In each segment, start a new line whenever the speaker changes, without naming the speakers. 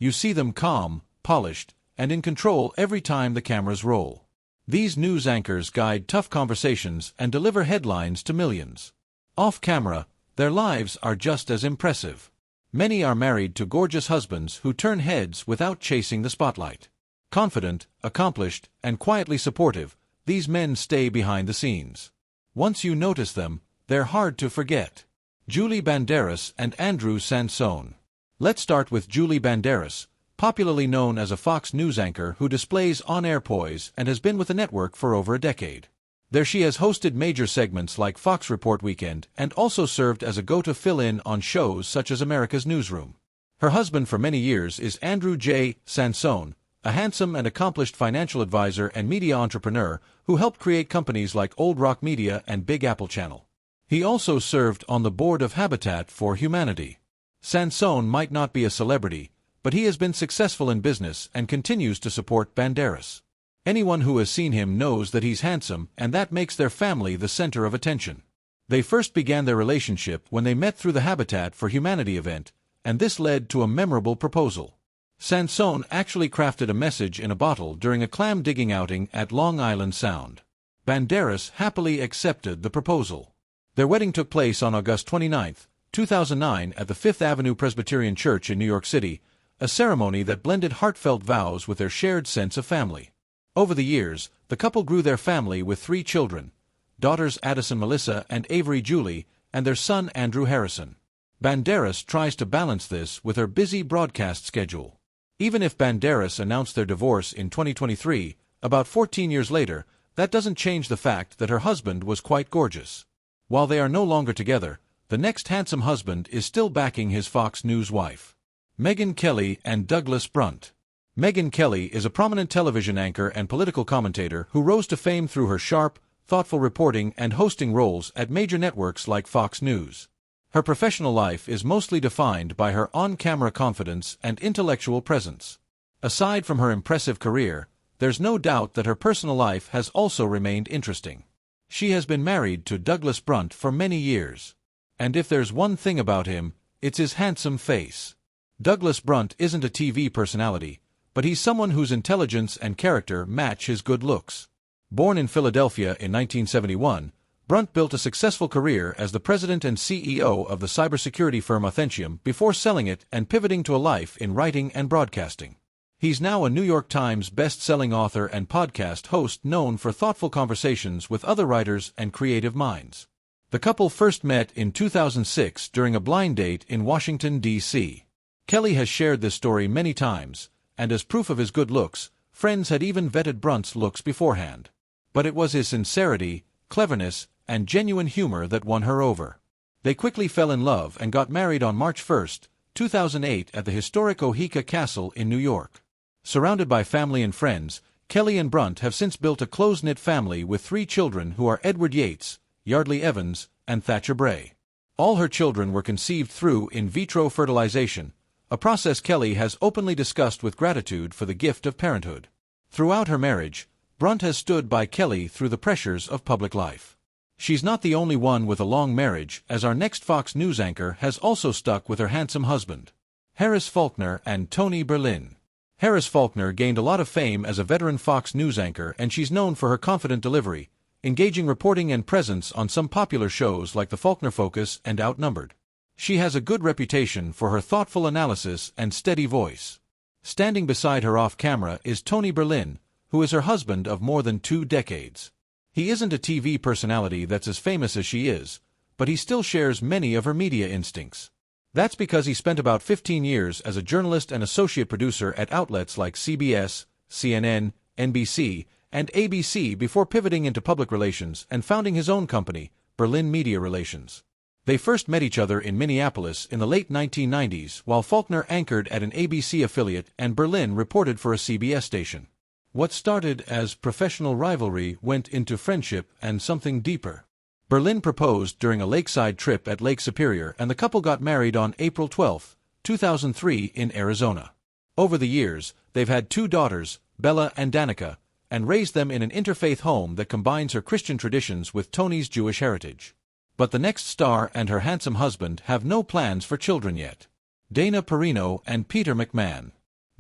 You see them calm, polished, and in control every time the cameras roll. These news anchors guide tough conversations and deliver headlines to millions. Off camera, their lives are just as impressive. Many are married to gorgeous husbands who turn heads without chasing the spotlight. Confident, accomplished, and quietly supportive, these men stay behind the scenes. Once you notice them, they're hard to forget. Julie Banderas and Andrew Sansone. Let's start with Julie Banderas, popularly known as a Fox News anchor who displays on-air poise and has been with the network for over a decade. There she has hosted major segments like Fox Report Weekend and also served as a go-to fill-in on shows such as America's Newsroom. Her husband for many years is Andrew J. Sansone, a handsome and accomplished financial advisor and media entrepreneur who helped create companies like Old Rock Media and Big Apple Channel. He also served on the board of Habitat for Humanity. Sansone might not be a celebrity, but he has been successful in business and continues to support Banderas. Anyone who has seen him knows that he's handsome, and that makes their family the center of attention. They first began their relationship when they met through the Habitat for Humanity event, and this led to a memorable proposal. Sansone actually crafted a message in a bottle during a clam digging outing at Long Island Sound. Banderas happily accepted the proposal. Their wedding took place on August 29, 2009 at the Fifth Avenue Presbyterian Church in New York City, a ceremony that blended heartfelt vows with their shared sense of family. Over the years, the couple grew their family with 3 children, daughters Addison Melissa and Avery Julie, and their son Andrew Harrison. Banderas tries to balance this with her busy broadcast schedule. Even if Banderas announced their divorce in 2023, about 14 years later, that doesn't change the fact that her husband was quite gorgeous. While they are no longer together, the next handsome husband is still backing his Fox News wife. Megyn Kelly and Douglas Brunt. Megyn Kelly is a prominent television anchor and political commentator who rose to fame through her sharp, thoughtful reporting and hosting roles at major networks like Fox News. Her professional life is mostly defined by her on-camera confidence and intellectual presence. Aside from her impressive career, there's no doubt that her personal life has also remained interesting. She has been married to Douglas Brunt for many years. And if there's one thing about him, it's his handsome face. Douglas Brunt isn't a TV personality, but he's someone whose intelligence and character match his good looks. Born in Philadelphia in 1971, Brunt built a successful career as the president and CEO of the cybersecurity firm Authentium before selling it and pivoting to a life in writing and broadcasting. He's now a New York Times best-selling author and podcast host known for thoughtful conversations with other writers and creative minds. The couple first met in 2006 during a blind date in Washington, D.C. Kelly has shared this story many times, and as proof of his good looks, friends had even vetted Brunt's looks beforehand. But it was his sincerity, cleverness, and genuine humor that won her over. They quickly fell in love and got married on March 1, 2008 at the historic Oheka Castle in New York. Surrounded by family and friends, Kelly and Brunt have since built a close-knit family with 3 children who are Edward Yates, Yardley Evans, and Thatcher Bray. All her children were conceived through in vitro fertilization, a process Kelly has openly discussed with gratitude for the gift of parenthood. Throughout her marriage, Brunt has stood by Kelly through the pressures of public life. She's not the only one with a long marriage, as our next Fox News anchor has also stuck with her handsome husband, Harris Faulkner and Tony Berlin. Harris Faulkner gained a lot of fame as a veteran Fox News anchor, and she's known for her confident delivery, engaging reporting and presence on some popular shows like The Faulkner Focus and Outnumbered. She has a good reputation for her thoughtful analysis and steady voice. Standing beside her off-camera is Tony Berlin, who is her husband of more than 2 decades. He isn't a TV personality that's as famous as she is, but he still shares many of her media instincts. That's because he spent about 15 years as a journalist and associate producer at outlets like CBS, CNN, NBC, and ABC before pivoting into public relations and founding his own company, Berlin Media Relations. They first met each other in Minneapolis in the late 1990s while Faulkner anchored at an ABC affiliate and Berlin reported for a CBS station. What started as professional rivalry went into friendship and something deeper. Berlin proposed during a lakeside trip at Lake Superior, and the couple got married on April 12, 2003 in Arizona. Over the years, they've had 2 daughters, Bella and Danica, and raised them in an interfaith home that combines her Christian traditions with Tony's Jewish heritage. But the next star and her handsome husband have no plans for children yet. Dana Perino and Peter McMahon.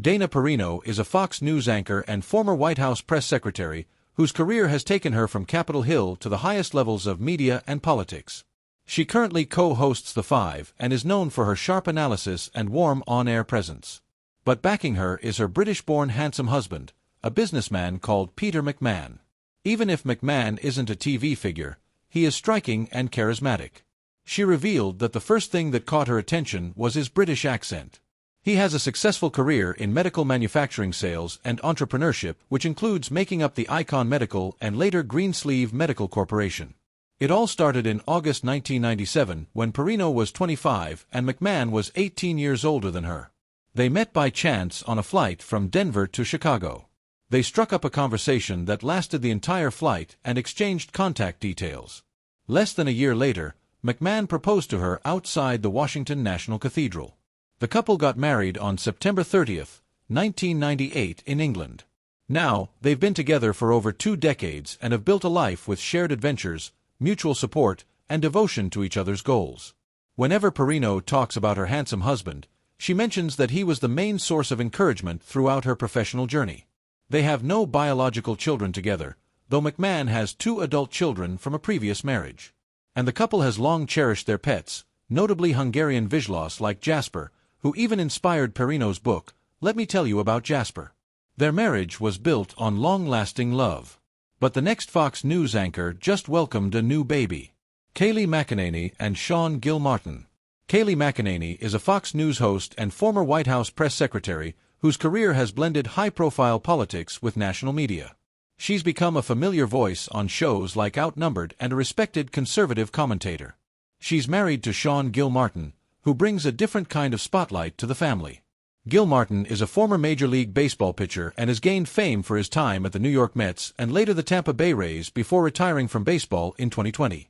Dana Perino is a Fox News anchor and former White House press secretary whose career has taken her from Capitol Hill to the highest levels of media and politics. She currently co-hosts The Five and is known for her sharp analysis and warm on-air presence. But backing her is her British-born handsome husband, a businessman called Peter McMahon. Even if McMahon isn't a TV figure, he is striking and charismatic. She revealed that the first thing that caught her attention was his British accent. He has a successful career in medical manufacturing sales and entrepreneurship, which includes making up the Icon Medical and later Greensleeve Medical Corporation. It all started in August 1997 when Perino was 25 and McMahon was 18 years older than her. They met by chance on a flight from Denver to Chicago. They struck up a conversation that lasted the entire flight and exchanged contact details. Less than a year later, McMahon proposed to her outside the Washington National Cathedral. The couple got married on September 30, 1998 in England. Now, they've been together for over 2 decades and have built a life with shared adventures, mutual support, and devotion to each other's goals. Whenever Perino talks about her handsome husband, she mentions that he was the main source of encouragement throughout her professional journey. They have no biological children together, though McMahon has 2 adult children from a previous marriage. And the couple has long cherished their pets, notably Hungarian Vizslas like Jasper, who even inspired Perino's book, Let Me Tell You About Jasper. Their marriage was built on long-lasting love. But the next Fox News anchor just welcomed a new baby. Kayleigh McEnany and Sean Gilmartin. Kayleigh McEnany is a Fox News host and former White House press secretary whose career has blended high-profile politics with national media. She's become a familiar voice on shows like Outnumbered and a respected conservative commentator. She's married to Sean Gilmartin, who brings a different kind of spotlight to the family. Gilmartin is a former Major League Baseball pitcher and has gained fame for his time at the New York Mets and later the Tampa Bay Rays before retiring from baseball in 2020.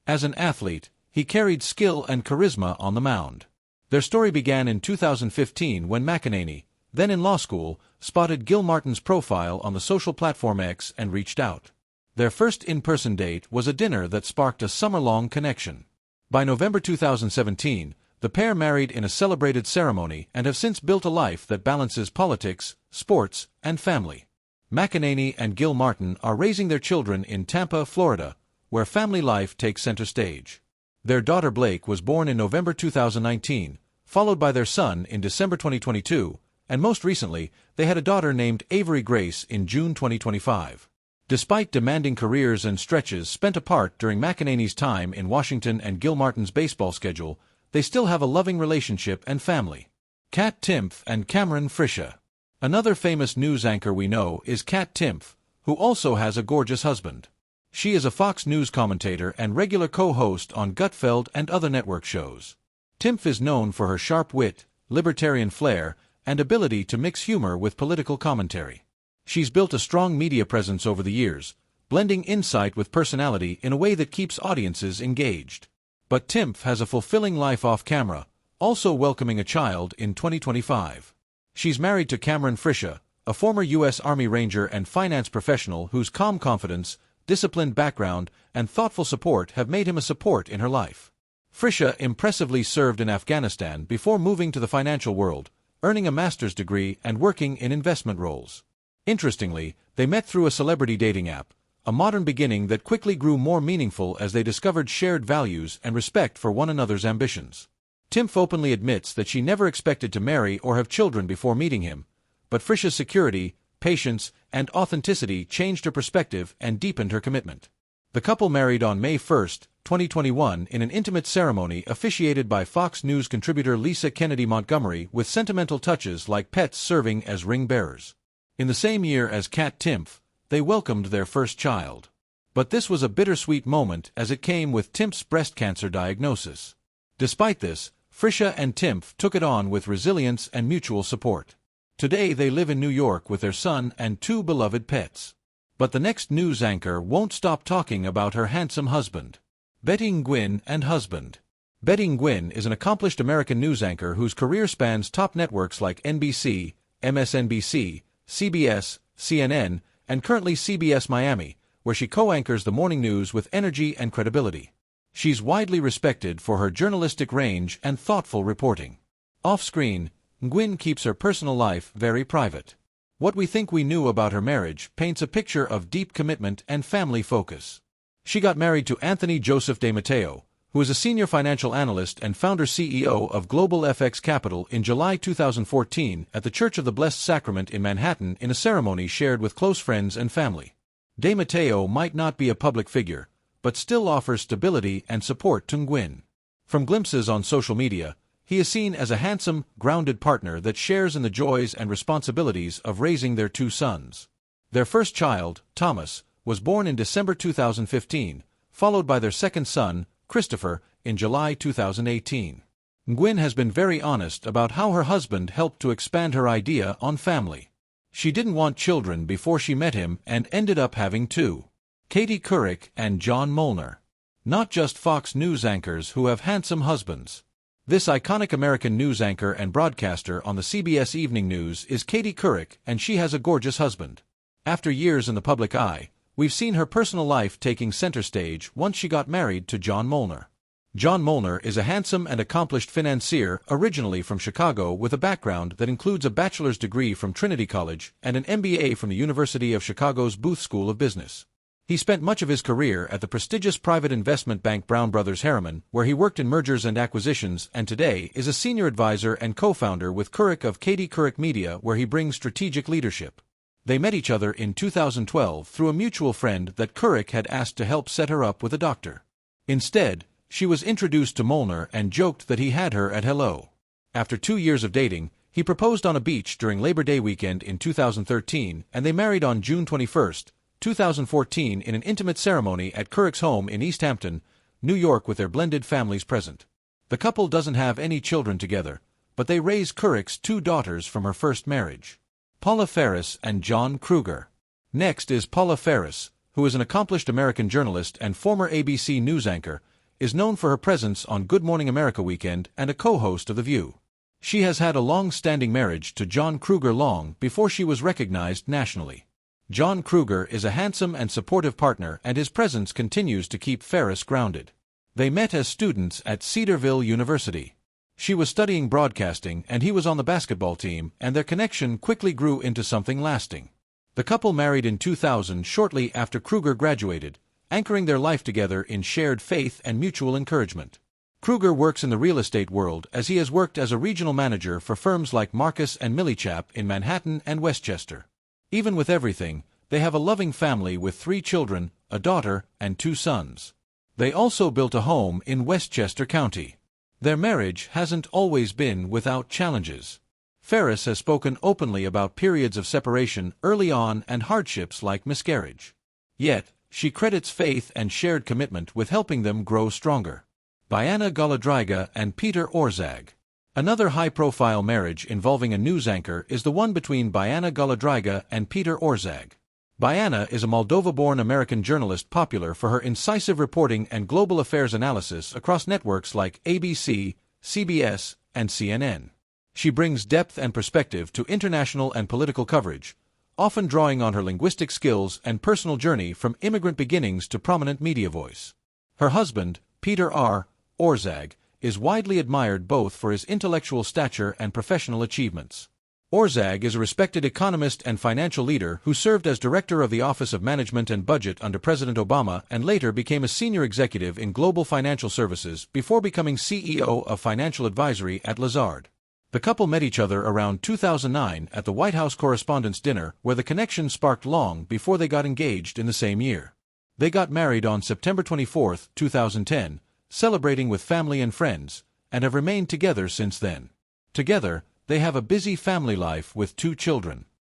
As an athlete, he carried skill and charisma on the mound. Their story began in 2015 when McEnany, then in law school, spotted Gilmartin's profile on the social platform X and reached out. Their first in-person date was a dinner that sparked a summer-long connection. By November 2017, the pair married in a celebrated ceremony and have since built a life that balances politics, sports, and family. McEnany and Gilmartin are raising their children in Tampa, Florida, where family life takes center stage. Their daughter Blake was born in November 2019, followed by their son in December 2022, and most recently, they had a daughter named Avery Grace in June 2025. Despite demanding careers and stretches spent apart during McEnany's time in Washington and Gilmartin's baseball schedule, they still have a loving relationship and family. Kat Timpf and Cameron Frisha. Another famous news anchor we know is Kat Timpf, who also has a gorgeous husband. She is a Fox News commentator and regular co-host on Gutfeld and other network shows. Timpf is known for her sharp wit, libertarian flair, and ability to mix humor with political commentary. She's built a strong media presence over the years, blending insight with personality in a way that keeps audiences engaged. But Timpf has a fulfilling life off camera, also welcoming a child in 2025. She's married to Cameron Frisha, a former U.S. Army Ranger and finance professional whose calm confidence, disciplined background, and thoughtful support have made him a support in her life. Frisha impressively served in Afghanistan before moving to the financial world, earning a master's degree and working in investment roles. Interestingly, they met through a celebrity dating app, a modern beginning that quickly grew more meaningful as they discovered shared values and respect for one another's ambitions. Timpf openly admits that she never expected to marry or have children before meeting him, but Frisha's security, patience, and authenticity changed her perspective and deepened her commitment. The couple married on May 1, 2021 in an intimate ceremony officiated by Fox News contributor Lisa Kennedy Montgomery with sentimental touches like pets serving as ring bearers. In the same year as Kat Timpf, they welcomed their first child. But this was a bittersweet moment as it came with Timpf's breast cancer diagnosis. Despite this, Frisha and Timpf took it on with resilience and mutual support. Today they live in New York with their son and 2 beloved pets. But the next news anchor won't stop talking about her handsome husband. Betty Nguyen and husband. Betty Nguyen is an accomplished American news anchor whose career spans top networks like NBC, MSNBC, CBS, CNN, and currently CBS Miami, where she co-anchors the morning news with energy and credibility. She's widely respected for her journalistic range and thoughtful reporting. Off-screen, Megyn keeps her personal life very private. What we think we knew about her marriage paints a picture of deep commitment and family focus. She got married to Anthony Joseph de Matteo, who is a senior financial analyst and founder CEO of Global FX Capital, in July 2014 at the Church of the Blessed Sacrament in Manhattan in a ceremony shared with close friends and family. De Matteo might not be a public figure, but still offers stability and support to Megyn. From glimpses on social media, he is seen as a handsome, grounded partner that shares in the joys and responsibilities of raising their two sons. Their first child, Thomas, was born in December 2015, followed by their second son, Christopher, in July 2018. Megyn has been very honest about how her husband helped to expand her idea on family. She didn't want children before she met him and ended up having two. Couric and John Molner. Not just Fox News anchors who have handsome husbands. This iconic American news anchor and broadcaster on the CBS Evening News is Couric, and she has a gorgeous husband. After years in the public eye, we've seen her personal life taking center stage once she got married to John Molner. John Molner is a handsome and accomplished financier originally from Chicago with a background that includes a bachelor's degree from Trinity College and an MBA from the University of Chicago's Booth School of Business. He spent much of his career at the prestigious private investment bank Brown Brothers Harriman, where he worked in mergers and acquisitions, and today is a senior advisor and co-founder with Couric of Couric Media, where he brings strategic leadership. They met each other in 2012 through a mutual friend that Couric had asked to help set her up with a doctor. Instead, she was introduced to Molner and joked that he had her at hello. After 2 years of dating, he proposed on a beach during Labor Day weekend in 2013, and they married on June 21, 2014 in an intimate ceremony at Couric's home in East Hampton, New York, with their blended families present. The couple doesn't have any children together, but they raise Couric's 2 daughters from her first marriage. Paula Ferris and John Kruger. Next is Paula Ferris, who is an accomplished American journalist and former ABC News anchor, is known for her presence on Good Morning America Weekend and a co-host of The View. She has had a long-standing marriage to John Kruger long before she was recognized nationally. John Kruger is a handsome and supportive partner, and his presence continues to keep Ferris grounded. They met as students at Cedarville University. She was studying broadcasting and he was on the basketball team, and their connection quickly grew into something lasting. The couple married in 2000 shortly after Kruger graduated, anchoring their life together in shared faith and mutual encouragement. Kruger works in the real estate world, as he has worked as a regional manager for firms like Marcus & Millichap in Manhattan and Westchester. Even with everything, they have a loving family with 3 children, a daughter, and 2 sons. They also built a home in Westchester County. Their marriage hasn't always been without challenges. Ferris has spoken openly about periods of separation early on and hardships like miscarriage. Yet, she credits faith and shared commitment with helping them grow stronger. Bianna Golodryga and Peter Orszag. Another high-profile marriage involving a news anchor is the one between Bianna Golodryga and Peter Orszag. Bianna is a Moldova-born American journalist popular for her incisive reporting and global affairs analysis across networks like ABC, CBS, and CNN. She brings depth and perspective to international and political coverage, often drawing on her linguistic skills and personal journey from immigrant beginnings to prominent media voice. Her husband, Peter R. Orszag, is widely admired both for his intellectual stature and professional achievements. Orszag is a respected economist and financial leader who served as director of the Office of Management and Budget under President Obama and later became a senior executive in global financial services before becoming CEO of financial advisory at Lazard. The couple met each other around 2009 at the White House Correspondents' Dinner, where the connection sparked long before they got engaged in the same year. They got married on September 24, 2010, celebrating with family and friends, and have remained together since then. Together, they have a busy family life with 2 children.